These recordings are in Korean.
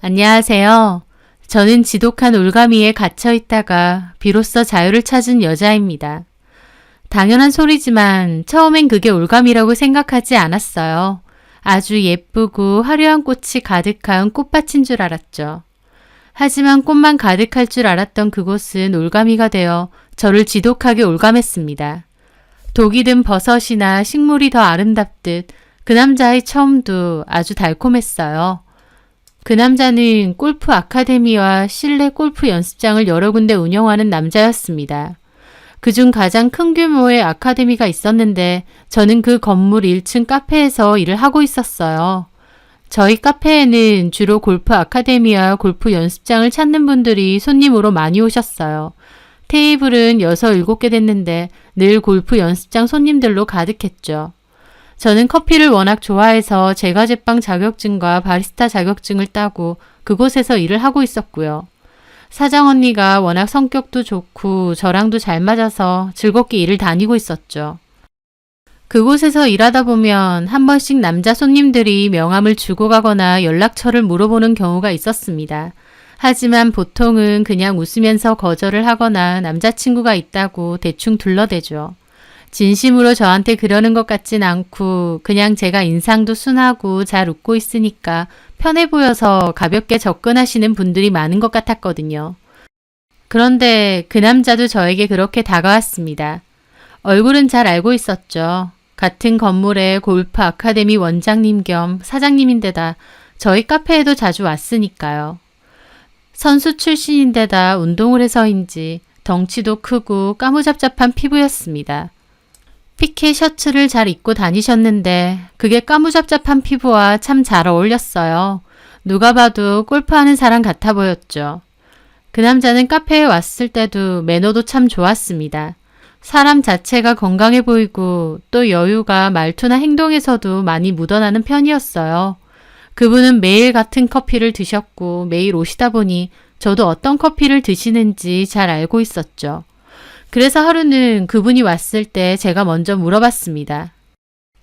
안녕하세요. 저는 지독한 올가미에 갇혀 있다가 비로소 자유를 찾은 여자입니다. 당연한 소리지만 처음엔 그게 올가미라고 생각하지 않았어요. 아주 예쁘고 화려한 꽃이 가득한 꽃밭인 줄 알았죠. 하지만 꽃만 가득할 줄 알았던 그곳은 올가미가 되어 저를 지독하게 올감했습니다. 독이 든 버섯이나 식물이 더 아름답듯 그 남자의 처음도 아주 달콤했어요. 그 남자는 골프 아카데미와 실내 골프 연습장을 여러 군데 운영하는 남자였습니다. 그중 가장 큰 규모의 아카데미가 있었는데 저는 그 건물 1층 카페에서 일을 하고 있었어요. 저희 카페에는 주로 골프 아카데미와 골프 연습장을 찾는 분들이 손님으로 많이 오셨어요. 테이블은 6, 7개 됐는데 늘 골프 연습장 손님들로 가득했죠. 저는 커피를 워낙 좋아해서 제과제빵 자격증과 바리스타 자격증을 따고 그곳에서 일을 하고 있었고요. 사장 언니가 워낙 성격도 좋고 저랑도 잘 맞아서 즐겁게 일을 다니고 있었죠. 그곳에서 일하다 보면 한 번씩 남자 손님들이 명함을 주고 가거나 연락처를 물어보는 경우가 있었습니다. 하지만 보통은 그냥 웃으면서 거절을 하거나 남자친구가 있다고 대충 둘러대죠. 진심으로 저한테 그러는 것 같진 않고 그냥 제가 인상도 순하고 잘 웃고 있으니까 편해 보여서 가볍게 접근하시는 분들이 많은 것 같았거든요. 그런데 그 남자도 저에게 그렇게 다가왔습니다. 얼굴은 잘 알고 있었죠. 같은 건물의 골프 아카데미 원장님 겸 사장님인데다 저희 카페에도 자주 왔으니까요. 선수 출신인데다 운동을 해서인지 덩치도 크고 까무잡잡한 피부였습니다. 피케 셔츠를 잘 입고 다니셨는데 그게 까무잡잡한 피부와 참 잘 어울렸어요. 누가 봐도 골프하는 사람 같아 보였죠. 그 남자는 카페에 왔을 때도 매너도 참 좋았습니다. 사람 자체가 건강해 보이고 또 여유가 말투나 행동에서도 많이 묻어나는 편이었어요. 그분은 매일 같은 커피를 드셨고 매일 오시다 보니 저도 어떤 커피를 드시는지 잘 알고 있었죠. 그래서 하루는 그분이 왔을 때 제가 먼저 물어봤습니다.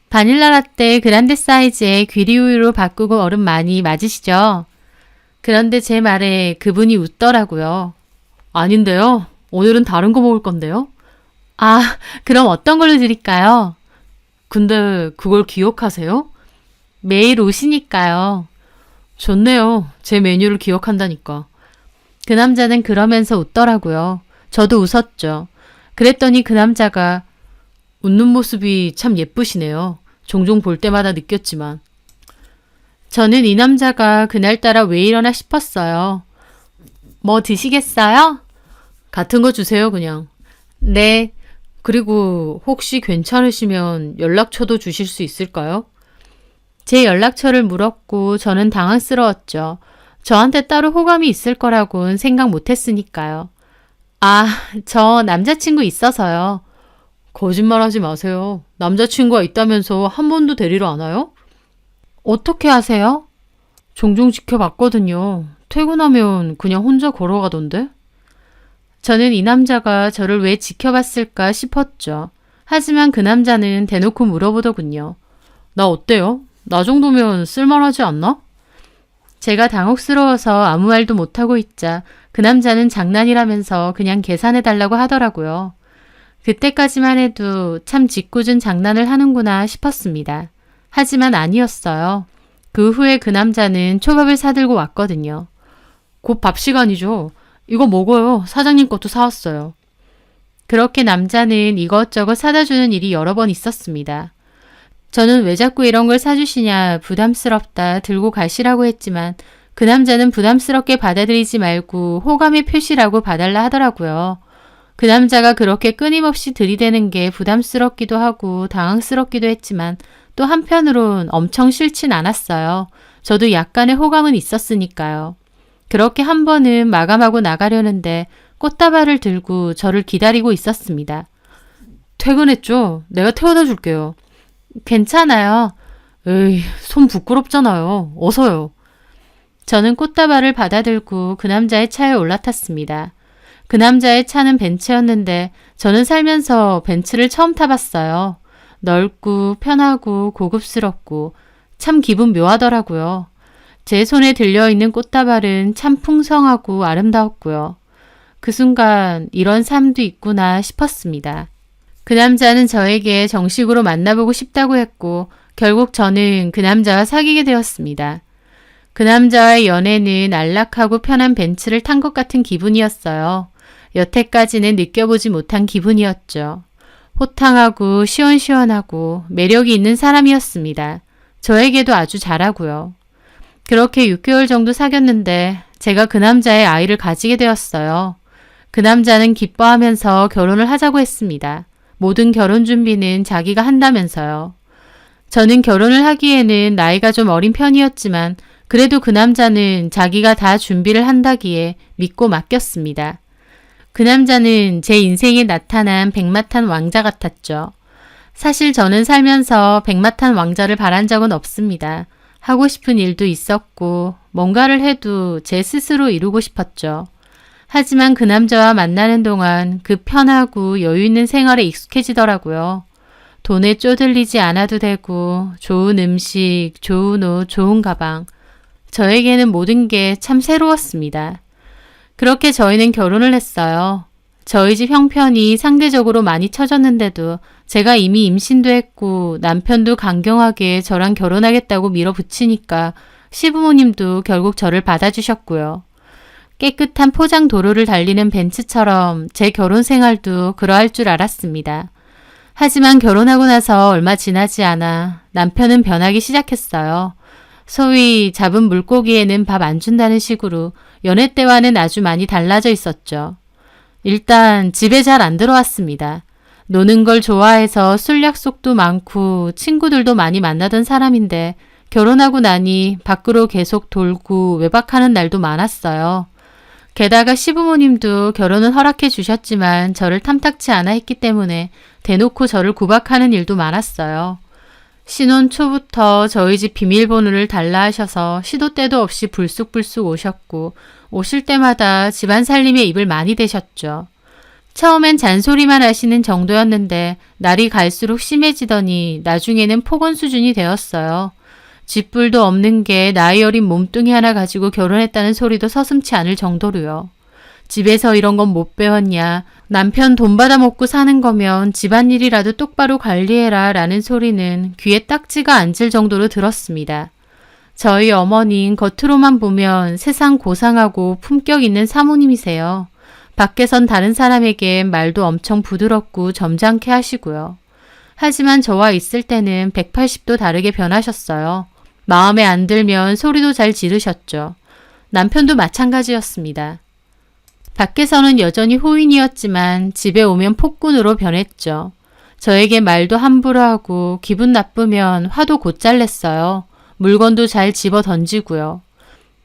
바닐라 라떼 그란데 사이즈에 귀리우유로 바꾸고 얼음 많이 맞으시죠? 그런데 제 말에 그분이 웃더라고요. 아닌데요. 오늘은 다른 거 먹을 건데요. 아, 그럼 어떤 걸로 드릴까요? 근데 그걸 기억하세요? 매일 오시니까요. 좋네요. 제 메뉴를 기억한다니까. 그 남자는 그러면서 웃더라고요. 저도 웃었죠. 그랬더니 그 남자가 웃는 모습이 참 예쁘시네요. 종종 볼 때마다 느꼈지만. 저는 이 남자가 그날따라 왜 이러나 싶었어요. 뭐 드시겠어요? 같은 거 주세요, 그냥. 네. 그리고 혹시 괜찮으시면 연락처도 주실 수 있을까요? 제 연락처를 물었고 저는 당황스러웠죠. 저한테 따로 호감이 있을 거라고는 생각 못했으니까요. 아, 저 남자친구 있어서요. 거짓말하지 마세요. 남자친구가 있다면서 한 번도 데리러 안 와요? 어떻게 아세요? 종종 지켜봤거든요. 퇴근하면 그냥 혼자 걸어가던데? 저는 이 남자가 저를 왜 지켜봤을까 싶었죠. 하지만 그 남자는 대놓고 물어보더군요. 나 어때요? 나 정도면 쓸만하지 않나? 제가 당혹스러워서 아무 말도 못하고 있자 그 남자는 장난이라면서 그냥 계산해달라고 하더라고요. 그때까지만 해도 참 짓궂은 장난을 하는구나 싶었습니다. 하지만 아니었어요. 그 후에 그 남자는 초밥을 사들고 왔거든요. 곧 밥 시간이죠. 이거 먹어요. 사장님 것도 사왔어요. 그렇게 남자는 이것저것 사다 주는 일이 여러 번 있었습니다. 저는 왜 자꾸 이런 걸 사주시냐 부담스럽다 들고 가시라고 했지만 그 남자는 부담스럽게 받아들이지 말고 호감의 표시라고 봐달라 하더라고요. 그 남자가 그렇게 끊임없이 들이대는 게 부담스럽기도 하고 당황스럽기도 했지만 또 한편으론 엄청 싫진 않았어요. 저도 약간의 호감은 있었으니까요. 그렇게 한 번은 마감하고 나가려는데 꽃다발을 들고 저를 기다리고 있었습니다. 퇴근했죠? 내가 태워다 줄게요. 괜찮아요. 에이, 손 부끄럽잖아요. 어서요. 저는 꽃다발을 받아들고 그 남자의 차에 올라탔습니다. 그 남자의 차는 벤츠였는데 저는 살면서 벤츠를 처음 타봤어요. 넓고 편하고 고급스럽고 참 기분 묘하더라고요. 제 손에 들려있는 꽃다발은 참 풍성하고 아름다웠고요. 그 순간 이런 삶도 있구나 싶었습니다. 그 남자는 저에게 정식으로 만나보고 싶다고 했고 결국 저는 그 남자와 사귀게 되었습니다. 그 남자와의 연애는 안락하고 편한 벤츠를 탄 것 같은 기분이었어요. 여태까지는 느껴보지 못한 기분이었죠. 호탕하고 시원시원하고 매력이 있는 사람이었습니다. 저에게도 아주 잘하고요. 그렇게 6개월 정도 사귀었는데 제가 그 남자의 아이를 가지게 되었어요. 그 남자는 기뻐하면서 결혼을 하자고 했습니다. 모든 결혼 준비는 자기가 한다면서요. 저는 결혼을 하기에는 나이가 좀 어린 편이었지만 그래도 그 남자는 자기가 다 준비를 한다기에 믿고 맡겼습니다. 그 남자는 제 인생에 나타난 백마탄 왕자 같았죠. 사실 저는 살면서 백마탄 왕자를 바란 적은 없습니다. 하고 싶은 일도 있었고 뭔가를 해도 제 스스로 이루고 싶었죠. 하지만 그 남자와 만나는 동안 그 편하고 여유 있는 생활에 익숙해지더라고요. 돈에 쪼들리지 않아도 되고 좋은 음식, 좋은 옷, 좋은 가방. 저에게는 모든 게 참 새로웠습니다. 그렇게 저희는 결혼을 했어요. 저희 집 형편이 상대적으로 많이 처졌는데도 제가 이미 임신도 했고 남편도 강경하게 저랑 결혼하겠다고 밀어붙이니까 시부모님도 결국 저를 받아주셨고요. 깨끗한 포장 도로를 달리는 벤츠처럼 제 결혼 생활도 그러할 줄 알았습니다. 하지만 결혼하고 나서 얼마 지나지 않아 남편은 변하기 시작했어요. 소위 잡은 물고기에는 밥 안 준다는 식으로 연애 때와는 아주 많이 달라져 있었죠. 일단 집에 잘 안 들어왔습니다. 노는 걸 좋아해서 술 약속도 많고 친구들도 많이 만나던 사람인데 결혼하고 나니 밖으로 계속 돌고 외박하는 날도 많았어요. 게다가 시부모님도 결혼은 허락해 주셨지만 저를 탐탁치 않아 했기 때문에 대놓고 저를 구박하는 일도 많았어요. 신혼 초부터 저희 집 비밀번호를 달라 하셔서 시도 때도 없이 불쑥불쑥 오셨고 오실 때마다 집안 살림에 입을 많이 대셨죠. 처음엔 잔소리만 하시는 정도였는데 날이 갈수록 심해지더니 나중에는 폭언 수준이 되었어요. 쥐뿔도 없는 게 나이 어린 몸뚱이 하나 가지고 결혼했다는 소리도 서슴지 않을 정도로요. 집에서 이런 건 못 배웠냐. 남편 돈 받아 먹고 사는 거면 집안일이라도 똑바로 관리해라 라는 소리는 귀에 딱지가 앉을 정도로 들었습니다. 저희 어머니는 겉으로만 보면 세상 고상하고 품격 있는 사모님이세요. 밖에선 다른 사람에게 말도 엄청 부드럽고 점잖게 하시고요. 하지만 저와 있을 때는 180도 다르게 변하셨어요. 마음에 안 들면 소리도 잘 지르셨죠. 남편도 마찬가지였습니다. 밖에서는 여전히 호인이었지만 집에 오면 폭군으로 변했죠. 저에게 말도 함부로 하고 기분 나쁘면 화도 곧잘 냈어요. 물건도 잘 집어 던지고요.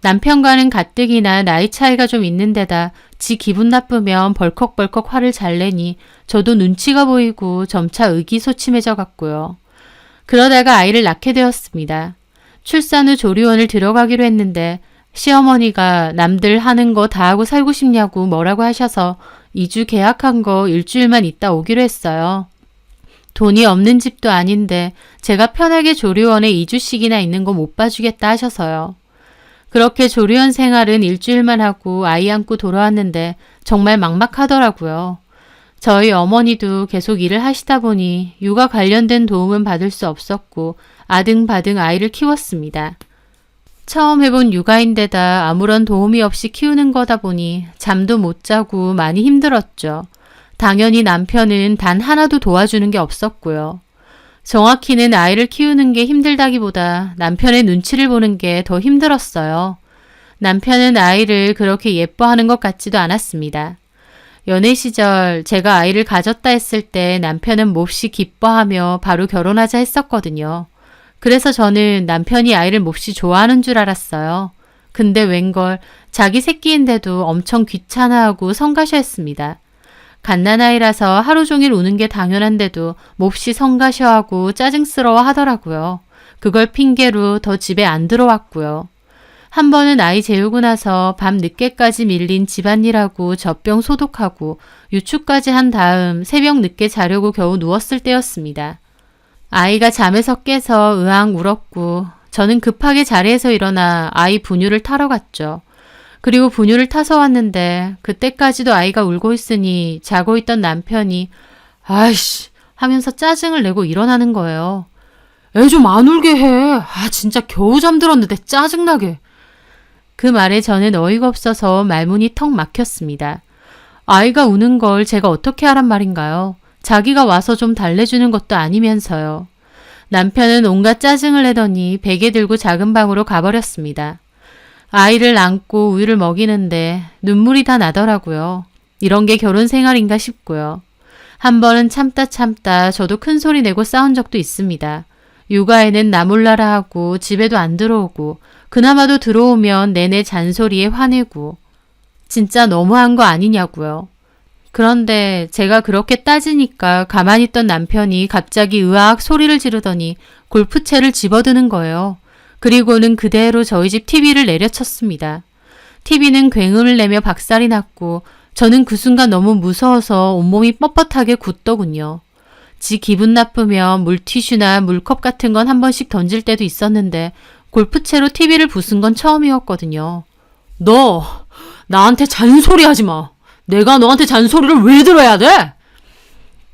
남편과는 가뜩이나 나이 차이가 좀 있는 데다 지 기분 나쁘면 벌컥벌컥 화를 잘 내니 저도 눈치가 보이고 점차 의기소침해져 갔고요. 그러다가 아이를 낳게 되었습니다. 출산 후 조리원을 들어가기로 했는데 시어머니가 남들 하는 거 다 하고 살고 싶냐고 뭐라고 하셔서 2주 계약한 거 일주일만 있다 오기로 했어요. 돈이 없는 집도 아닌데 제가 편하게 조리원에 2주씩이나 있는 거 못 봐주겠다 하셔서요. 그렇게 조리원 생활은 일주일만 하고 아이 안고 돌아왔는데 정말 막막하더라고요. 저희 어머니도 계속 일을 하시다 보니 육아 관련된 도움은 받을 수 없었고 아등바등 아이를 키웠습니다. 처음 해본 육아인데다 아무런 도움이 없이 키우는 거다 보니 잠도 못 자고 많이 힘들었죠. 당연히 남편은 단 하나도 도와주는 게 없었고요. 정확히는 아이를 키우는 게 힘들다기보다 남편의 눈치를 보는 게 더 힘들었어요. 남편은 아이를 그렇게 예뻐하는 것 같지도 않았습니다. 연애 시절 제가 아이를 가졌다 했을 때 남편은 몹시 기뻐하며 바로 결혼하자 했었거든요. 그래서 저는 남편이 아이를 몹시 좋아하는 줄 알았어요. 근데 웬걸 자기 새끼인데도 엄청 귀찮아하고 성가셔했습니다. 갓난아이라서 하루 종일 우는 게 당연한데도 몹시 성가셔하고 짜증스러워 하더라고요. 그걸 핑계로 더 집에 안 들어왔고요. 한 번은 아이 재우고 나서 밤 늦게까지 밀린 집안일하고 젖병 소독하고 유추까지 한 다음 새벽 늦게 자려고 겨우 누웠을 때였습니다. 아이가 잠에서 깨서 으앙 울었고 저는 급하게 자리에서 일어나 아이 분유를 타러 갔죠. 그리고 분유를 타서 왔는데 그때까지도 아이가 울고 있으니 자고 있던 남편이 아이씨 하면서 짜증을 내고 일어나는 거예요. 애 좀 안 울게 해. 아 진짜 겨우 잠들었는데 짜증나게. 그 말에 저는 어이가 없어서 말문이 턱 막혔습니다. 아이가 우는 걸 제가 어떻게 하란 말인가요? 자기가 와서 좀 달래주는 것도 아니면서요. 남편은 온갖 짜증을 내더니 베개 들고 작은 방으로 가버렸습니다. 아이를 안고 우유를 먹이는데 눈물이 다 나더라고요. 이런 게 결혼 생활인가 싶고요. 한 번은 참다 저도 큰 소리 내고 싸운 적도 있습니다. 육아에는 나 몰라라 하고 집에도 안 들어오고 그나마도 들어오면 내내 잔소리에 화내고 진짜 너무한 거 아니냐고요. 그런데 제가 그렇게 따지니까 가만히 있던 남편이 갑자기 으악 소리를 지르더니 골프채를 집어드는 거예요. 그리고는 그대로 저희 집 TV를 내려쳤습니다. TV는 굉음을 내며 박살이 났고 저는 그 순간 너무 무서워서 온몸이 뻣뻣하게 굳더군요. 지 기분 나쁘면 물티슈나 물컵 같은 건 한 번씩 던질 때도 있었는데 골프채로 TV를 부순 건 처음이었거든요. 너 나한테 잔소리하지 마. 내가 너한테 잔소리를 왜 들어야 돼?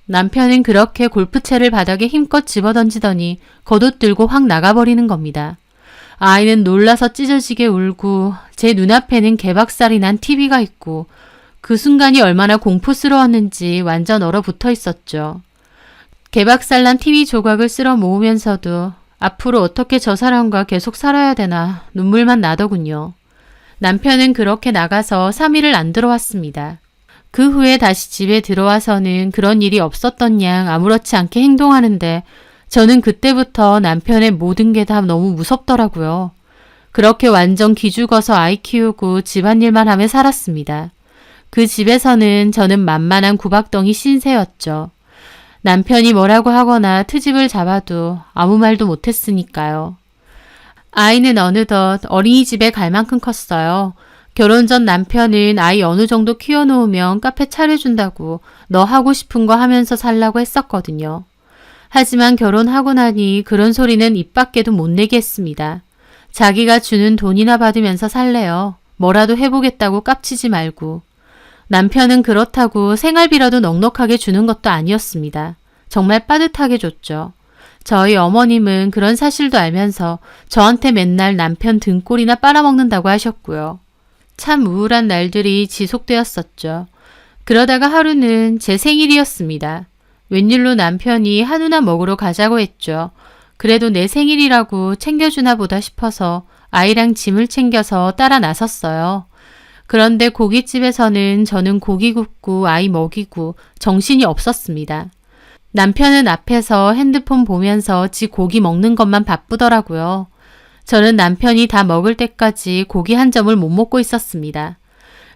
남편은 그렇게 골프채를 바닥에 힘껏 집어던지더니 겉옷 들고 확 나가버리는 겁니다. 아이는 놀라서 찢어지게 울고 제 눈앞에는 개박살이 난 TV가 있고 그 순간이 얼마나 공포스러웠는지 완전 얼어붙어 있었죠. 개박살 난 TV 조각을 쓸어 모으면서도 앞으로 어떻게 저 사람과 계속 살아야 되나 눈물만 나더군요. 남편은 그렇게 나가서 3일을 안 들어왔습니다. 그 후에 다시 집에 들어와서는 그런 일이 없었던 양 아무렇지 않게 행동하는데 저는 그때부터 남편의 모든 게 다 너무 무섭더라고요. 그렇게 완전 기죽어서 아이 키우고 집안일만 하며 살았습니다. 그 집에서는 저는 만만한 구박덩이 신세였죠. 남편이 뭐라고 하거나 트집을 잡아도 아무 말도 못했으니까요. 아이는 어느덧 어린이집에 갈 만큼 컸어요. 결혼 전 남편은 아이 어느 정도 키워놓으면 카페 차려준다고 너 하고 싶은 거 하면서 살라고 했었거든요. 하지만 결혼하고 나니 그런 소리는 입 밖에도 못 내게 했습니다. 자기가 주는 돈이나 받으면서 살래요. 뭐라도 해보겠다고 깝치지 말고. 남편은 그렇다고 생활비라도 넉넉하게 주는 것도 아니었습니다. 정말 빠듯하게 줬죠. 저희 어머님은 그런 사실도 알면서 저한테 맨날 남편 등골이나 빨아먹는다고 하셨고요. 참 우울한 날들이 지속되었었죠. 그러다가 하루는 제 생일이었습니다. 웬일로 남편이 한우나 먹으러 가자고 했죠. 그래도 내 생일이라고 챙겨주나 보다 싶어서 아이랑 짐을 챙겨서 따라 나섰어요. 그런데 고깃집에서는 저는 고기 굽고 아이 먹이고 정신이 없었습니다. 남편은 앞에서 핸드폰 보면서 지 고기 먹는 것만 바쁘더라고요. 저는 남편이 다 먹을 때까지 고기 한 점을 못 먹고 있었습니다.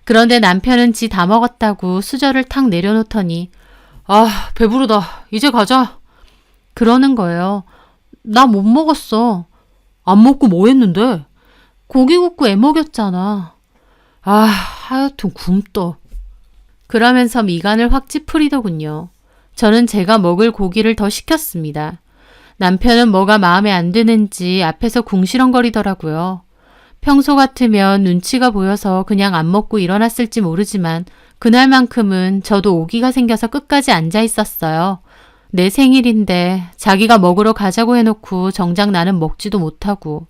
그런데 남편은 지 다 먹었다고 수저를 탁 내려놓더니 아, 배부르다. 이제 가자. 그러는 거예요. 나 못 먹었어. 안 먹고 뭐 했는데? 고기 굽고 애 먹였잖아. 아, 하여튼 굶떠. 그러면서 미간을 확 찌푸리더군요. 저는 제가 먹을 고기를 더 시켰습니다. 남편은 뭐가 마음에 안 드는지 앞에서 궁시렁거리더라고요. 평소 같으면 눈치가 보여서 그냥 안 먹고 일어났을지 모르지만 그날만큼은 저도 오기가 생겨서 끝까지 앉아 있었어요. 내 생일인데 자기가 먹으러 가자고 해놓고 정작 나는 먹지도 못하고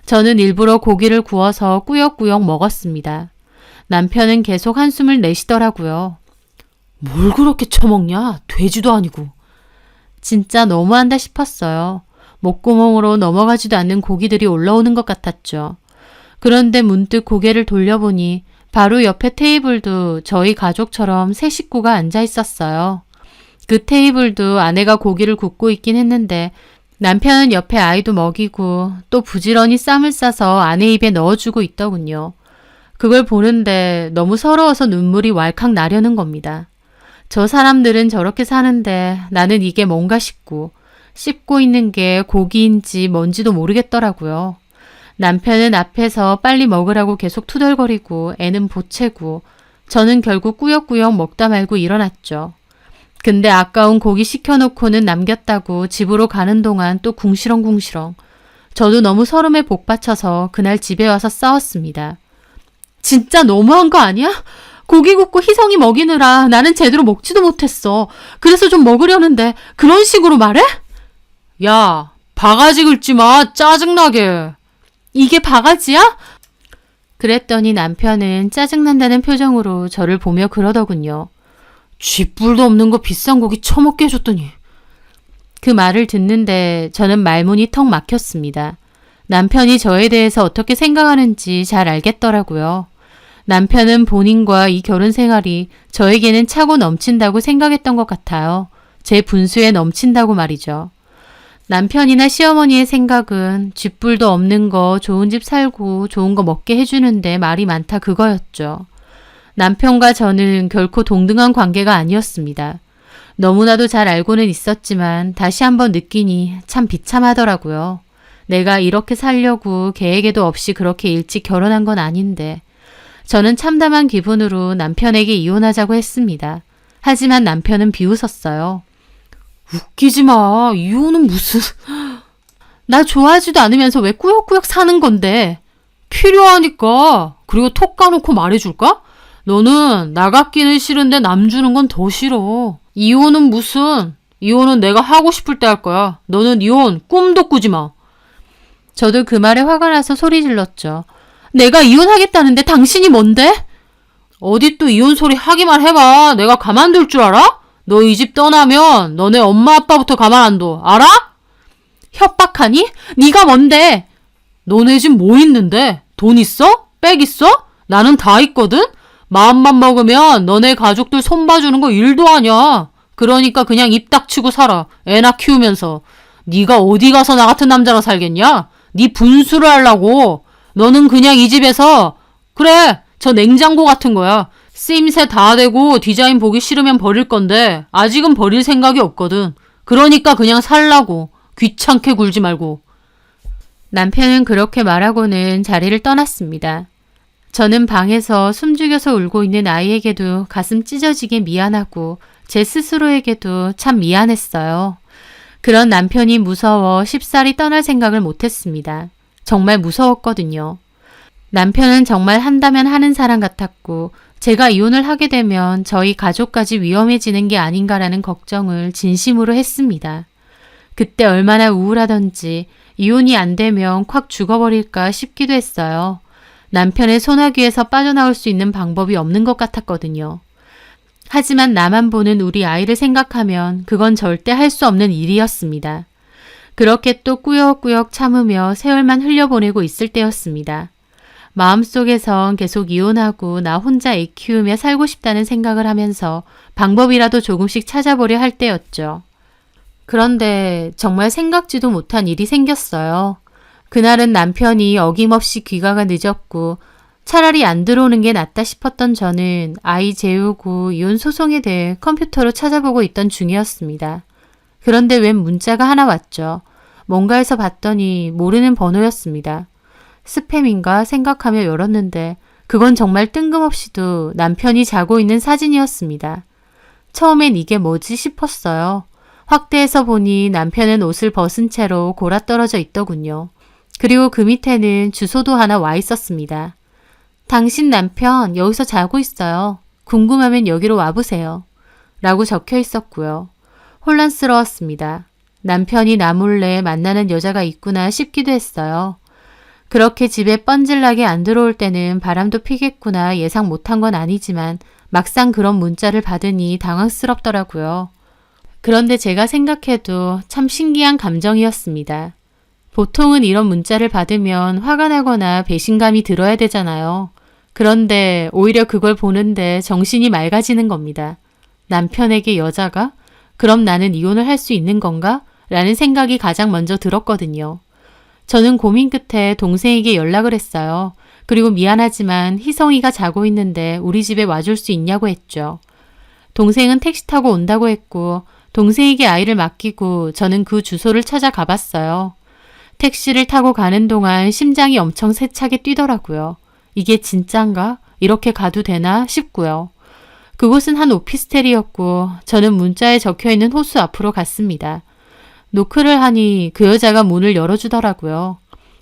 저는 일부러 고기를 구워서 꾸역꾸역 먹었습니다. 남편은 계속 한숨을 내쉬더라고요. 뭘 그렇게 처먹냐? 돼지도 아니고. 진짜 너무한다 싶었어요. 목구멍으로 넘어가지도 않는 고기들이 올라오는 것 같았죠. 그런데 문득 고개를 돌려보니 바로 옆에 테이블도 저희 가족처럼 세 식구가 앉아 있었어요. 그 테이블도 아내가 고기를 굽고 있긴 했는데 남편은 옆에 아이도 먹이고 또 부지런히 쌈을 싸서 아내 입에 넣어주고 있더군요. 그걸 보는데 너무 서러워서 눈물이 왈칵 나려는 겁니다. 저 사람들은 저렇게 사는데 나는 이게 뭔가 싶고 씹고 있는 게 고기인지 뭔지도 모르겠더라고요. 남편은 앞에서 빨리 먹으라고 계속 투덜거리고 애는 보채고 저는 결국 꾸역꾸역 먹다 말고 일어났죠. 근데 아까운 고기 시켜놓고는 남겼다고 집으로 가는 동안 또 궁시렁궁시렁. 저도 너무 서름에 복받쳐서 그날 집에 와서 싸웠습니다. 진짜 너무한 거 아니야? 고기 굽고 희성이 먹이느라 나는 제대로 먹지도 못했어. 그래서 좀 먹으려는데 그런 식으로 말해? 야, 바가지 긁지 마. 짜증나게. 이게 바가지야? 그랬더니 남편은 짜증난다는 표정으로 저를 보며 그러더군요. 쥐뿔도 없는 거 비싼 고기 처먹게 해줬더니. 그 말을 듣는데 저는 말문이 턱 막혔습니다. 남편이 저에 대해서 어떻게 생각하는지 잘 알겠더라고요. 남편은 본인과 이 결혼 생활이 저에게는 차고 넘친다고 생각했던 것 같아요. 제 분수에 넘친다고 말이죠. 남편이나 시어머니의 생각은 쥐뿔도 없는 거 좋은 집 살고 좋은 거 먹게 해주는데 말이 많다 그거였죠. 남편과 저는 결코 동등한 관계가 아니었습니다. 너무나도 잘 알고는 있었지만 다시 한번 느끼니 참 비참하더라고요. 내가 이렇게 살려고 계획에도 없이 그렇게 일찍 결혼한 건 아닌데 저는 참담한 기분으로 남편에게 이혼하자고 했습니다. 하지만 남편은 비웃었어요. 웃기지 마. 이혼은 무슨... 나 좋아하지도 않으면서 왜 꾸역꾸역 사는 건데. 필요하니까. 그리고 톡 까놓고 말해줄까? 너는 나 갖기는 싫은데 남 주는 건 더 싫어. 이혼은 무슨... 이혼은 내가 하고 싶을 때 할 거야. 너는 이혼 꿈도 꾸지 마. 저도 그 말에 화가 나서 소리 질렀죠. 내가 이혼하겠다는데 당신이 뭔데? 어디 또 이혼 소리 하기만 해봐. 내가 가만둘 줄 알아? 너 이 집 떠나면 너네 엄마 아빠부터 가만 안 둬. 알아? 협박하니? 네가 뭔데? 너네 집 뭐 있는데? 돈 있어? 백 있어? 나는 다 있거든? 마음만 먹으면 너네 가족들 손봐주는 거 일도 아니야. 그러니까 그냥 입 닥치고 살아. 애나 키우면서. 네가 어디 가서 나 같은 남자랑 살겠냐? 네 분수를 하려고. 너는 그냥 이 집에서 그래 저 냉장고 같은 거야. 쓰임새 다 되고 디자인 보기 싫으면 버릴 건데 아직은 버릴 생각이 없거든. 그러니까 그냥 살라고. 귀찮게 굴지 말고. 남편은 그렇게 말하고는 자리를 떠났습니다. 저는 방에서 숨죽여서 울고 있는 아이에게도 가슴 찢어지게 미안하고 제 스스로에게도 참 미안했어요. 그런 남편이 무서워 쉽사리 떠날 생각을 못했습니다. 정말 무서웠거든요. 남편은 정말 한다면 하는 사람 같았고 제가 이혼을 하게 되면 저희 가족까지 위험해지는 게 아닌가라는 걱정을 진심으로 했습니다. 그때 얼마나 우울하던지 이혼이 안 되면 콱 죽어버릴까 싶기도 했어요. 남편의 소나기에서 빠져나올 수 있는 방법이 없는 것 같았거든요. 하지만 나만 보는 우리 아이를 생각하면 그건 절대 할 수 없는 일이었습니다. 그렇게 또 꾸역꾸역 참으며 세월만 흘려보내고 있을 때였습니다. 마음속에선 계속 이혼하고 나 혼자 애 키우며 살고 싶다는 생각을 하면서 방법이라도 조금씩 찾아보려 할 때였죠. 그런데 정말 생각지도 못한 일이 생겼어요. 그날은 남편이 어김없이 귀가가 늦었고 차라리 안 들어오는 게 낫다 싶었던 저는 아이 재우고 이혼 소송에 대해 컴퓨터로 찾아보고 있던 중이었습니다. 그런데 웬 문자가 하나 왔죠. 뭔가에서 봤더니 모르는 번호였습니다. 스팸인가 생각하며 열었는데 그건 정말 뜬금없이도 남편이 자고 있는 사진이었습니다. 처음엔 이게 뭐지 싶었어요. 확대해서 보니 남편은 옷을 벗은 채로 골아떨어져 있더군요. 그리고 그 밑에는 주소도 하나 와 있었습니다. 당신 남편 여기서 자고 있어요. 궁금하면 여기로 와보세요. 라고 적혀 있었고요. 혼란스러웠습니다. 남편이 나 몰래 만나는 여자가 있구나 싶기도 했어요. 그렇게 집에 뻔질나게 안 들어올 때는 바람도 피겠구나 예상 못한 건 아니지만 막상 그런 문자를 받으니 당황스럽더라고요. 그런데 제가 생각해도 참 신기한 감정이었습니다. 보통은 이런 문자를 받으면 화가 나거나 배신감이 들어야 되잖아요. 그런데 오히려 그걸 보는데 정신이 맑아지는 겁니다. 남편에게 여자가? 그럼 나는 이혼을 할 수 있는 건가? 라는 생각이 가장 먼저 들었거든요. 저는 고민 끝에 동생에게 연락을 했어요. 그리고 미안하지만 희성이가 자고 있는데 우리 집에 와줄 수 있냐고 했죠. 동생은 택시 타고 온다고 했고 동생에게 아이를 맡기고 저는 그 주소를 찾아가 봤어요. 택시를 타고 가는 동안 심장이 엄청 세차게 뛰더라고요. 이게 진짠가? 이렇게 가도 되나? 싶고요. 그곳은 한 오피스텔이었고 저는 문자에 적혀있는 호수 앞으로 갔습니다. 노크를 하니 그 여자가 문을 열어주더라고요.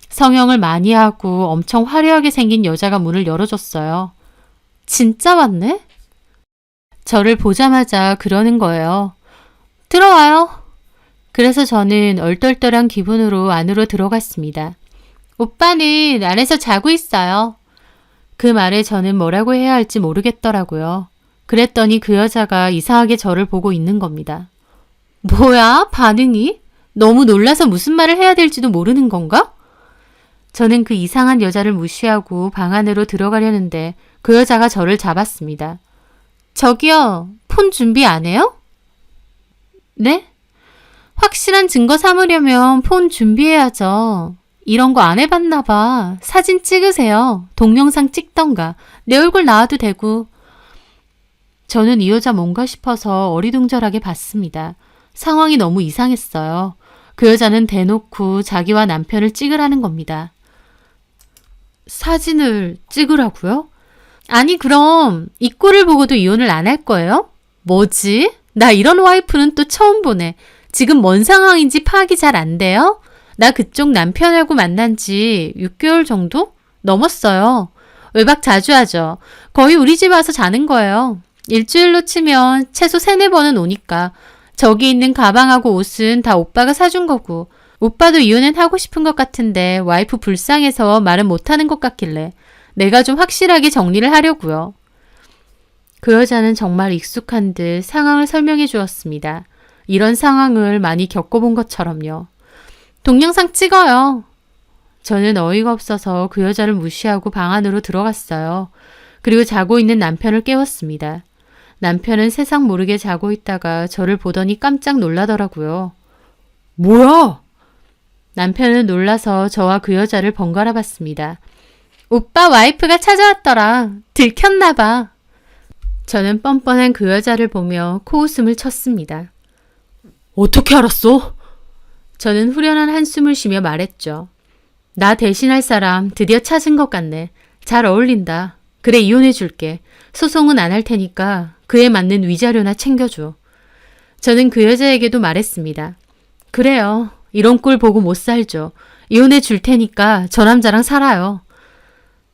성형을 많이 하고 엄청 화려하게 생긴 여자가 문을 열어줬어요. 진짜 왔네? 저를 보자마자 그러는 거예요. 들어와요. 그래서 저는 얼떨떨한 기분으로 안으로 들어갔습니다. 오빠는 안에서 자고 있어요. 그 말에 저는 뭐라고 해야 할지 모르겠더라고요. 그랬더니 그 여자가 이상하게 저를 보고 있는 겁니다. 뭐야, 반응이? 너무 놀라서 무슨 말을 해야 될지도 모르는 건가? 저는 그 이상한 여자를 무시하고 방 안으로 들어가려는데 그 여자가 저를 잡았습니다. 저기요, 폰 준비 안 해요? 네? 확실한 증거 삼으려면 폰 준비해야죠. 이런 거 안 해봤나 봐. 사진 찍으세요. 동영상 찍던가. 내 얼굴 나와도 되고. 저는 이 여자 뭔가 싶어서 어리둥절하게 봤습니다. 상황이 너무 이상했어요. 그 여자는 대놓고 자기와 남편을 찍으라는 겁니다. 사진을 찍으라고요? 아니 그럼 이 꼴을 보고도 이혼을 안 할 거예요? 뭐지? 나 이런 와이프는 또 처음 보네. 지금 뭔 상황인지 파악이 잘 안 돼요? 나 그쪽 남편하고 만난 지 6개월 정도? 넘었어요. 외박 자주 하죠. 거의 우리 집 와서 자는 거예요. 일주일로 치면 최소 3-4번은 오니까. 저기 있는 가방하고 옷은 다 오빠가 사준 거고. 오빠도 이혼은 하고 싶은 것 같은데 와이프 불쌍해서 말은 못하는 것 같길래 내가 좀 확실하게 정리를 하려고요. 그 여자는 정말 익숙한 듯 상황을 설명해 주었습니다. 이런 상황을 많이 겪어본 것처럼요. 동영상 찍어요. 저는 어이가 없어서 그 여자를 무시하고 방 안으로 들어갔어요. 그리고 자고 있는 남편을 깨웠습니다. 남편은 세상 모르게 자고 있다가 저를 보더니 깜짝 놀라더라고요. 뭐야? 남편은 놀라서 저와 그 여자를 번갈아 봤습니다. 오빠 와이프가 찾아왔더라. 들켰나 봐. 저는 뻔뻔한 그 여자를 보며 코웃음을 쳤습니다. 어떻게 알았어? 저는 후련한 한숨을 쉬며 말했죠. 나 대신할 사람 드디어 찾은 것 같네. 잘 어울린다. 그래 이혼해 줄게. 소송은 안 할 테니까 그에 맞는 위자료나 챙겨줘. 저는 그 여자에게도 말했습니다. 그래요. 이런 꼴 보고 못 살죠. 이혼해 줄 테니까 저 남자랑 살아요.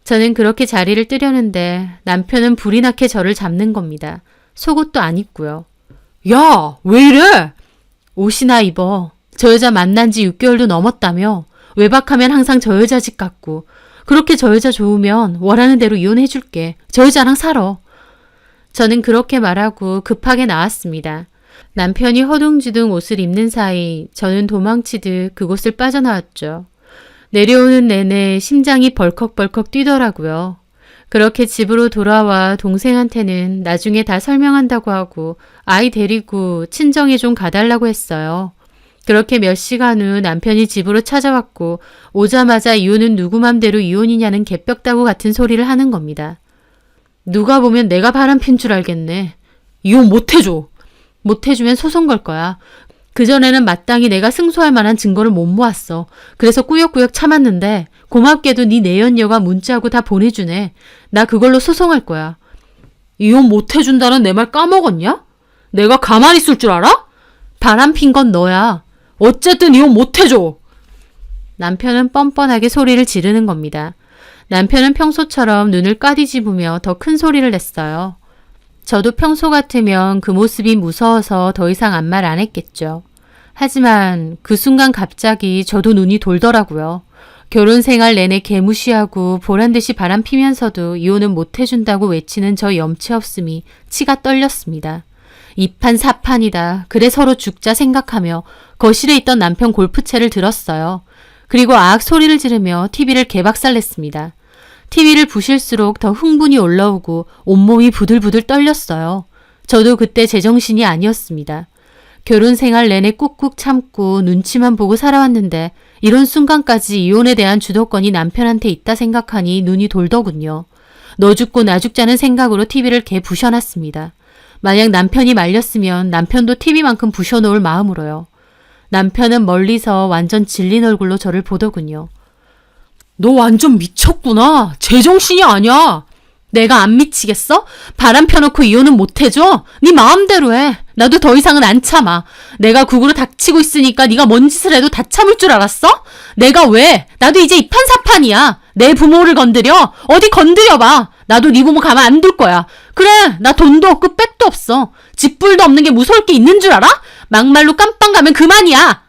저는 그렇게 자리를 뜨려는데 남편은 불이 나게 저를 잡는 겁니다. 속옷도 안 입고요. 야, 왜 이래? 옷이나 입어. 저 여자 만난 지 6개월도 넘었다며. 외박하면 항상 저 여자 집 같고. 그렇게 저 여자 좋으면 원하는 대로 이혼해 줄게. 저 여자랑 살아. 저는 그렇게 말하고 급하게 나왔습니다. 남편이 허둥지둥 옷을 입는 사이 저는 도망치듯 그곳을 빠져나왔죠. 내려오는 내내 심장이 벌컥벌컥 뛰더라고요. 그렇게 집으로 돌아와 동생한테는 나중에 다 설명한다고 하고 아이 데리고 친정에 좀 가달라고 했어요. 그렇게 몇 시간 후 남편이 집으로 찾아왔고 오자마자 이혼은 누구 맘대로 이혼이냐는 개벽다구 같은 소리를 하는 겁니다. 누가 보면 내가 바람핀 줄 알겠네. 이혼 못해줘. 못해주면 소송 걸 거야. 그전에는 마땅히 내가 승소할 만한 증거를 못 모았어. 그래서 꾸역꾸역 참았는데 고맙게도 네 내연녀가 문자하고 다 보내주네. 나 그걸로 소송할 거야. 이혼 못해준다는 내 말 까먹었냐? 내가 가만히 있을 줄 알아? 바람핀 건 너야. 어쨌든 이혼 못해줘. 남편은 뻔뻔하게 소리를 지르는 겁니다. 남편은 평소처럼 눈을 까디집으며 더 큰 소리를 냈어요. 저도 평소 같으면 그 모습이 무서워서 더 이상 아무 말 안 했겠죠. 하지만 그 순간 갑자기 저도 눈이 돌더라고요. 결혼 생활 내내 개무시하고 보란듯이 바람피면서도 이혼은 못해준다고 외치는 저 염치 없음이 치가 떨렸습니다. 이판 사판이다. 그래 서로 죽자 생각하며 거실에 있던 남편 골프채를 들었어요. 그리고 아악 소리를 지르며 TV를 개박살냈습니다. TV를 부실수록 더 흥분이 올라오고 온몸이 부들부들 떨렸어요. 저도 그때 제정신이 아니었습니다. 결혼 생활 내내 꾹꾹 참고 눈치만 보고 살아왔는데 이런 순간까지 이혼에 대한 주도권이 남편한테 있다 생각하니 눈이 돌더군요. 너 죽고 나 죽자는 생각으로 TV를 개 부셔놨습니다. 만약 남편이 말렸으면 남편도 TV만큼 부셔놓을 마음으로요. 남편은 멀리서 완전 질린 얼굴로 저를 보더군요. 너 완전 미쳤구나. 제정신이 아니야. 내가 안 미치겠어? 바람 펴놓고 이혼은 못 해줘? 네 마음대로 해. 나도 더 이상은 안 참아. 내가 국으로 닥치고 있으니까 네가 뭔 짓을 해도 다 참을 줄 알았어? 내가 왜? 나도 이제 이판사판이야. 내 부모를 건드려? 어디 건드려봐. 나도 네 부모 가만 안 둘 거야. 그래, 나 돈도 없고 백도 없어. 집불도 없는 게 무서울 게 있는 줄 알아? 막말로 깜빵 가면 그만이야.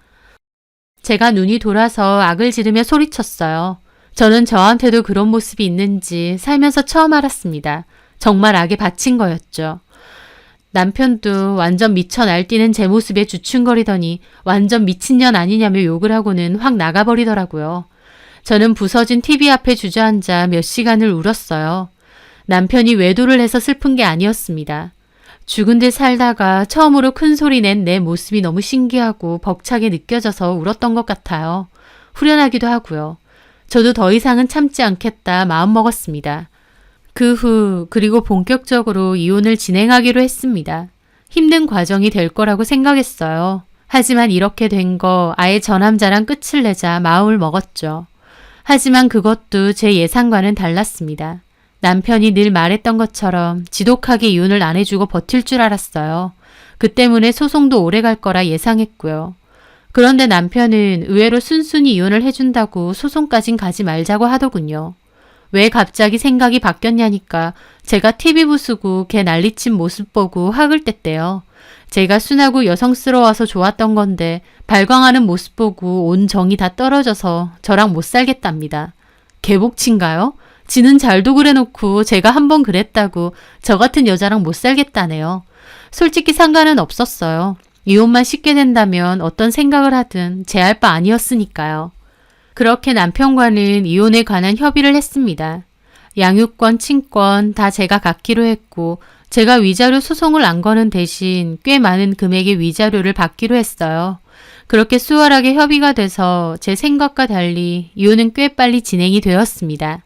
제가 눈이 돌아서 악을 지르며 소리쳤어요. 저는 저한테도 그런 모습이 있는지 살면서 처음 알았습니다. 정말 악에 바친 거였죠. 남편도 완전 미쳐 날뛰는 제 모습에 주춤거리더니 완전 미친년 아니냐며 욕을 하고는 확 나가버리더라고요. 저는 부서진 TV 앞에 주저앉아 몇 시간을 울었어요. 남편이 외도를 해서 슬픈 게 아니었습니다. 죽은 듯 살다가 처음으로 큰 소리 낸 내 모습이 너무 신기하고 벅차게 느껴져서 울었던 것 같아요. 후련하기도 하고요. 저도 더 이상은 참지 않겠다 마음먹었습니다. 그 후 그리고 본격적으로 이혼을 진행하기로 했습니다. 힘든 과정이 될 거라고 생각했어요. 하지만 이렇게 된 거 아예 저 남자랑 끝을 내자 마음을 먹었죠. 하지만 그것도 제 예상과는 달랐습니다. 남편이 늘 말했던 것처럼 지독하게 이혼을 안 해주고 버틸 줄 알았어요. 그 때문에 소송도 오래 갈 거라 예상했고요. 그런데 남편은 의외로 순순히 이혼을 해준다고 소송까진 가지 말자고 하더군요. 왜 갑자기 생각이 바뀌었냐니까 제가 TV 부수고 걔 난리친 모습 보고 학을 뗐대요. 제가 순하고 여성스러워서 좋았던 건데 발광하는 모습 보고 온 정이 다 떨어져서 저랑 못 살겠답니다. 개복친가요? 지는 잘도 그래놓고 제가 한번 그랬다고 저 같은 여자랑 못 살겠다네요. 솔직히 상관은 없었어요. 이혼만 쉽게 된다면 어떤 생각을 하든 제 할 바 아니었으니까요. 그렇게 남편과는 이혼에 관한 협의를 했습니다. 양육권, 친권 다 제가 갖기로 했고 제가 위자료 소송을 안 거는 대신 꽤 많은 금액의 위자료를 받기로 했어요. 그렇게 수월하게 협의가 돼서 제 생각과 달리 이혼은 꽤 빨리 진행이 되었습니다.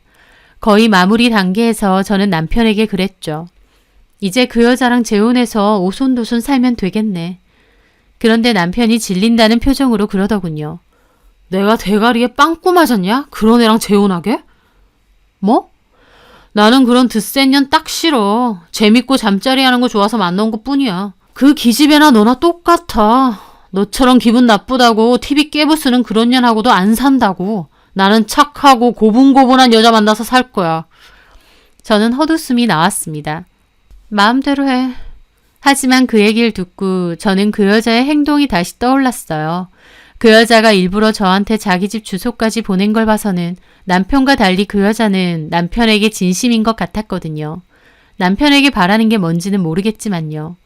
거의 마무리 단계에서 저는 남편에게 그랬죠. 이제 그 여자랑 재혼해서 오손도손 살면 되겠네. 그런데 남편이 질린다는 표정으로 그러더군요. 내가 대가리에 빵꾸 맞았냐? 그런 애랑 재혼하게? 뭐? 나는 그런 드센 년 딱 싫어. 재밌고 잠자리 하는 거 좋아서 만나온 것 뿐이야. 그 기집애나 너나 똑같아. 너처럼 기분 나쁘다고 TV 깨부수는 그런 년하고도 안 산다고. 나는 착하고 고분고분한 여자 만나서 살 거야. 저는 헛웃음이 나왔습니다. 마음대로 해. 하지만 그 얘기를 듣고 저는 그 여자의 행동이 다시 떠올랐어요. 그 여자가 일부러 저한테 자기 집 주소까지 보낸 걸 봐서는 남편과 달리 그 여자는 남편에게 진심인 것 같았거든요. 남편에게 바라는 게 뭔지는 모르겠지만요.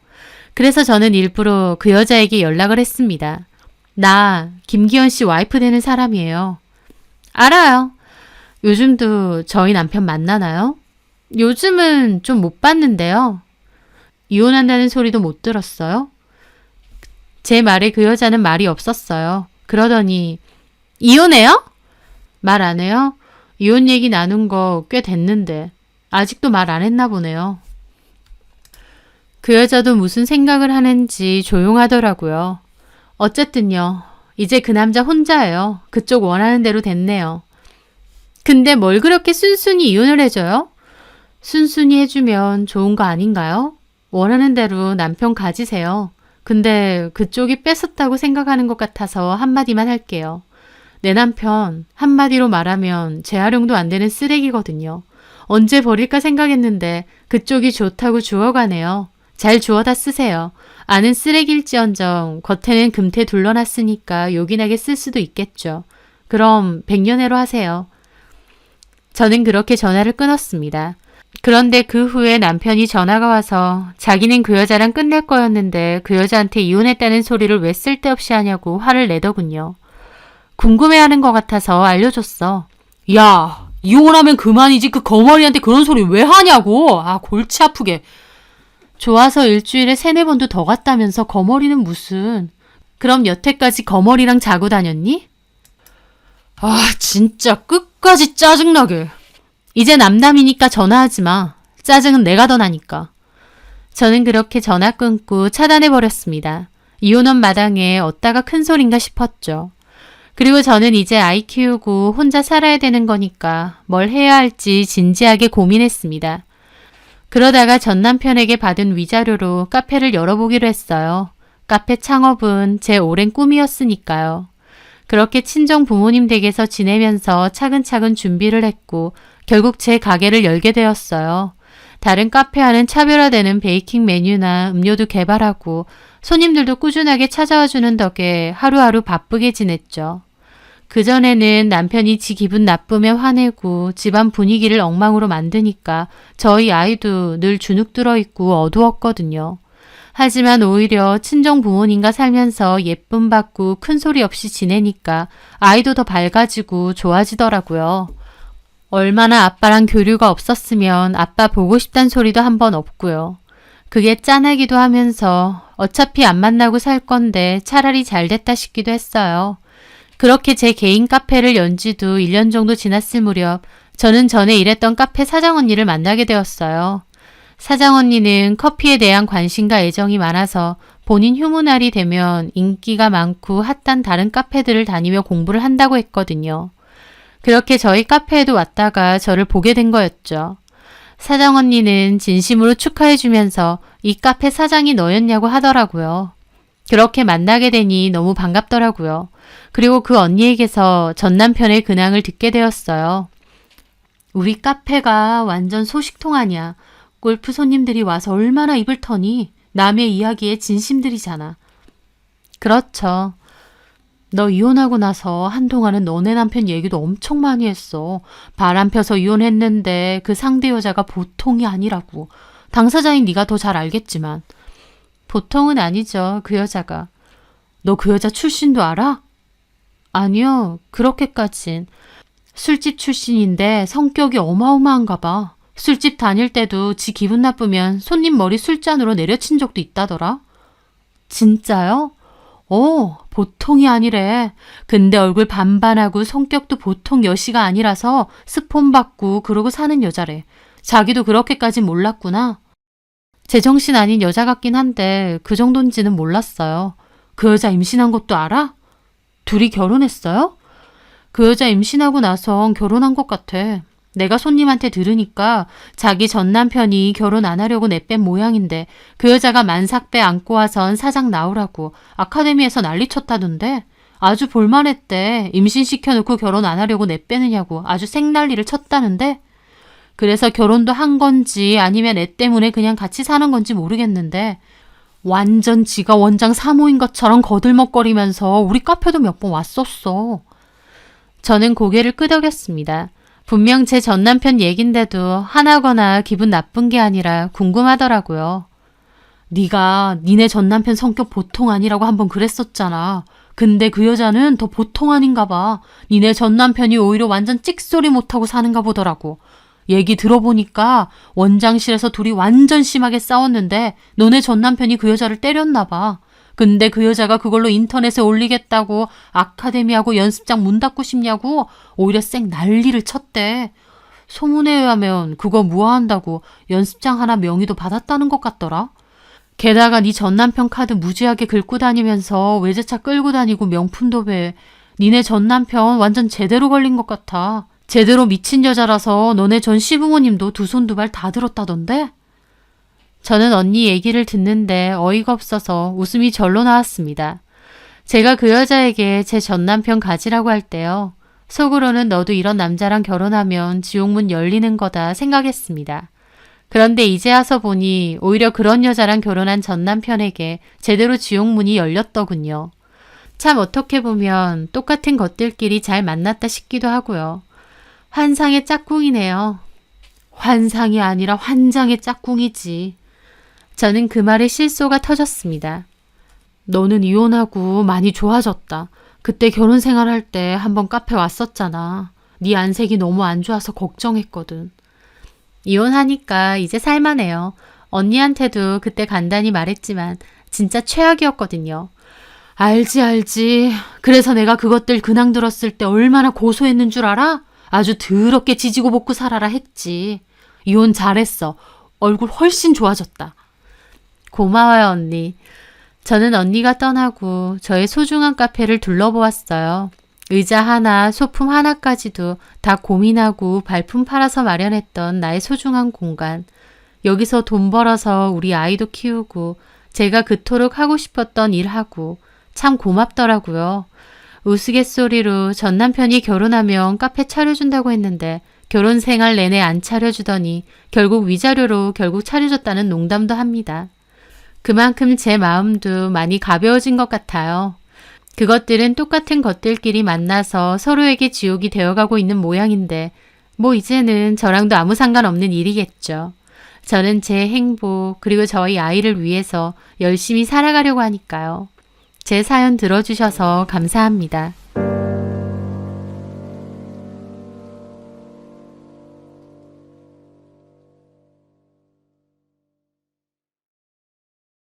그래서 저는 일부러 그 여자에게 연락을 했습니다. 나 김기현 씨 와이프 되는 사람이에요. 알아요. 요즘도 저희 남편 만나나요? 요즘은 좀 못 봤는데요. 이혼한다는 소리도 못 들었어요? 제 말에 그 여자는 말이 없었어요. 그러더니 이혼해요? 말 안 해요? 이혼 얘기 나눈 거 꽤 됐는데 아직도 말 안 했나 보네요. 그 여자도 무슨 생각을 하는지 조용하더라고요. 어쨌든요. 이제 그 남자 혼자예요. 그쪽 원하는 대로 됐네요. 근데 뭘 그렇게 순순히 이혼을 해줘요? 순순히 해주면 좋은 거 아닌가요? 원하는 대로 남편 가지세요. 근데 그쪽이 뺏었다고 생각하는 것 같아서 한마디만 할게요. 내 남편 한마디로 말하면 재활용도 안 되는 쓰레기거든요. 언제 버릴까 생각했는데 그쪽이 좋다고 주워가네요. 잘 주워다 쓰세요. 아는 쓰레기일지언정 겉에는 금태 둘러놨으니까 요긴하게 쓸 수도 있겠죠. 그럼 100년해로 하세요. 저는 그렇게 전화를 끊었습니다. 그런데 그 후에 남편이 전화가 와서 자기는 그 여자랑 끝낼 거였는데 그 여자한테 이혼했다는 소리를 왜 쓸데없이 하냐고 화를 내더군요. 궁금해하는 것 같아서 알려줬어. 야, 이혼하면 그만이지 그 거머리한테 그런 소리 왜 하냐고. 아, 골치 아프게. 좋아서 일주일에 3-4번도 더 갔다면서 거머리는 무슨. 그럼 여태까지 거머리랑 자고 다녔니? 아, 진짜 끝까지 짜증나게. 이제 남남이니까 전화하지 마. 짜증은 내가 더 나니까. 저는 그렇게 전화 끊고 차단해버렸습니다. 이혼한 마당에 어디다가 큰 소린가 싶었죠. 그리고 저는 이제 아이 키우고 혼자 살아야 되는 거니까 뭘 해야 할지 진지하게 고민했습니다. 그러다가 전 남편에게 받은 위자료로 카페를 열어보기로 했어요. 카페 창업은 제 오랜 꿈이었으니까요. 그렇게 친정 부모님 댁에서 지내면서 차근차근 준비를 했고 결국 제 가게를 열게 되었어요. 다른 카페와는 차별화되는 베이킹 메뉴나 음료도 개발하고 손님들도 꾸준하게 찾아와 주는 덕에 하루하루 바쁘게 지냈죠. 그전에는 남편이 지 기분 나쁘면 화내고 집안 분위기를 엉망으로 만드니까 저희 아이도 늘 주눅 들어 있고 어두웠거든요. 하지만 오히려 친정 부모님과 살면서 예쁨 받고 큰 소리 없이 지내니까 아이도 더 밝아지고 좋아지더라고요. 얼마나 아빠랑 교류가 없었으면 아빠 보고 싶단 소리도 한 번 없고요. 그게 짠하기도 하면서 어차피 안 만나고 살 건데 차라리 잘 됐다 싶기도 했어요. 그렇게 제 개인 카페를 연 지도 1년 정도 지났을 무렵 저는 전에 일했던 카페 사장 언니를 만나게 되었어요. 사장 언니는 커피에 대한 관심과 애정이 많아서 본인 휴무날이 되면 인기가 많고 핫한 다른 카페들을 다니며 공부를 한다고 했거든요. 그렇게 저희 카페에도 왔다가 저를 보게 된 거였죠. 사장 언니는 진심으로 축하해주면서 이 카페 사장이 너였냐고 하더라고요. 그렇게 만나게 되니 너무 반갑더라고요. 그리고 그 언니에게서 전 남편의 근황을 듣게 되었어요. 우리 카페가 완전 소식통 아니야. 골프 손님들이 와서 얼마나 입을 터니? 남의 이야기에 진심들이잖아. 그렇죠. 너 이혼하고 나서 한동안은 너네 남편 얘기도 엄청 많이 했어. 바람 펴서 이혼했는데 그 상대 여자가 보통이 아니라고. 당사자인 네가 더 잘 알겠지만. 보통은 아니죠, 그 여자가. 너 그 여자 출신도 알아? 아니요, 그렇게까진. 술집 출신인데 성격이 어마어마한가 봐. 술집 다닐 때도 지 기분 나쁘면 손님 머리 술잔으로 내려친 적도 있다더라. 진짜요? 보통이 아니래. 근데 얼굴 반반하고 성격도 보통 여시가 아니라서 스폰 받고 그러고 사는 여자래. 자기도 그렇게까진 몰랐구나. 제정신 아닌 여자 같긴 한데 그 정도인지는 몰랐어요. 그 여자 임신한 것도 알아? 둘이 결혼했어요? 그 여자 임신하고 나선 결혼한 것 같아. 내가 손님한테 들으니까 자기 전 남편이 결혼 안 하려고 내뺀 모양인데 그 여자가 만삭배 안고 와선 사장 나오라고 아카데미에서 난리쳤다던데. 아주 볼만했대. 임신시켜놓고 결혼 안 하려고 내빼느냐고 아주 생난리를 쳤다는데. 그래서 결혼도 한 건지 아니면 애 때문에 그냥 같이 사는 건지 모르겠는데 완전 지가 원장 사모인 것처럼 거들먹거리면서 우리 카페도 몇 번 왔었어. 저는 고개를 끄덕였습니다. 분명 제 전 남편 얘긴데도 화나거나 기분 나쁜 게 아니라 궁금하더라고요. 네가 니네 전 남편 성격 보통 아니라고 한번 그랬었잖아. 근데 그 여자는 더 보통 아닌가 봐. 니네 전 남편이 오히려 완전 찍소리 못하고 사는가 보더라고. 얘기 들어보니까 원장실에서 둘이 완전 심하게 싸웠는데 너네 전 남편이 그 여자를 때렸나 봐. 근데 그 여자가 그걸로 인터넷에 올리겠다고 아카데미하고 연습장 문 닫고 싶냐고 오히려 쌩 난리를 쳤대. 소문에 의하면 그거 무화한다고 연습장 하나 명의도 받았다는 것 같더라. 게다가 네 전 남편 카드 무지하게 긁고 다니면서 외제차 끌고 다니고 명품 도배. 니네 전 남편 완전 제대로 걸린 것 같아. 제대로 미친 여자라서 너네 전 시부모님도 두 손 두 발 다 들었다던데? 저는 언니 얘기를 듣는데 어이가 없어서 웃음이 절로 나왔습니다. 제가 그 여자에게 제 전 남편 가지라고 할 때요. 속으로는 너도 이런 남자랑 결혼하면 지옥문 열리는 거다 생각했습니다. 그런데 이제 와서 보니 오히려 그런 여자랑 결혼한 전 남편에게 제대로 지옥문이 열렸더군요. 참 어떻게 보면 똑같은 것들끼리 잘 만났다 싶기도 하고요. 환상의 짝꿍이네요. 환상이 아니라 환장의 짝꿍이지. 저는 그 말에 실소가 터졌습니다. 너는 이혼하고 많이 좋아졌다. 그때 결혼 생활할 때 한번 카페 왔었잖아. 네 안색이 너무 안 좋아서 걱정했거든. 이혼하니까 이제 살만해요. 언니한테도 그때 간단히 말했지만 진짜 최악이었거든요. 알지. 그래서 내가 그것들 근황 들었을 때 얼마나 고소했는 줄 알아? 아주 더럽게 지지고 볶고 살아라 했지. 이혼 잘했어. 얼굴 훨씬 좋아졌다. 고마워요, 언니. 저는 언니가 떠나고 저의 소중한 카페를 둘러보았어요. 의자 하나, 소품 하나까지도 다 고민하고 발품 팔아서 마련했던 나의 소중한 공간. 여기서 돈 벌어서 우리 아이도 키우고 제가 그토록 하고 싶었던 일하고 참 고맙더라고요. 우스갯소리로 전 남편이 결혼하면 카페 차려준다고 했는데 결혼 생활 내내 안 차려주더니 결국 위자료로 결국 차려줬다는 농담도 합니다. 그만큼 제 마음도 많이 가벼워진 것 같아요. 그것들은 똑같은 것들끼리 만나서 서로에게 지옥이 되어가고 있는 모양인데 뭐 이제는 저랑도 아무 상관없는 일이겠죠. 저는 제 행복 그리고 저희 아이를 위해서 열심히 살아가려고 하니까요. 제 사연 들어주셔서 감사합니다.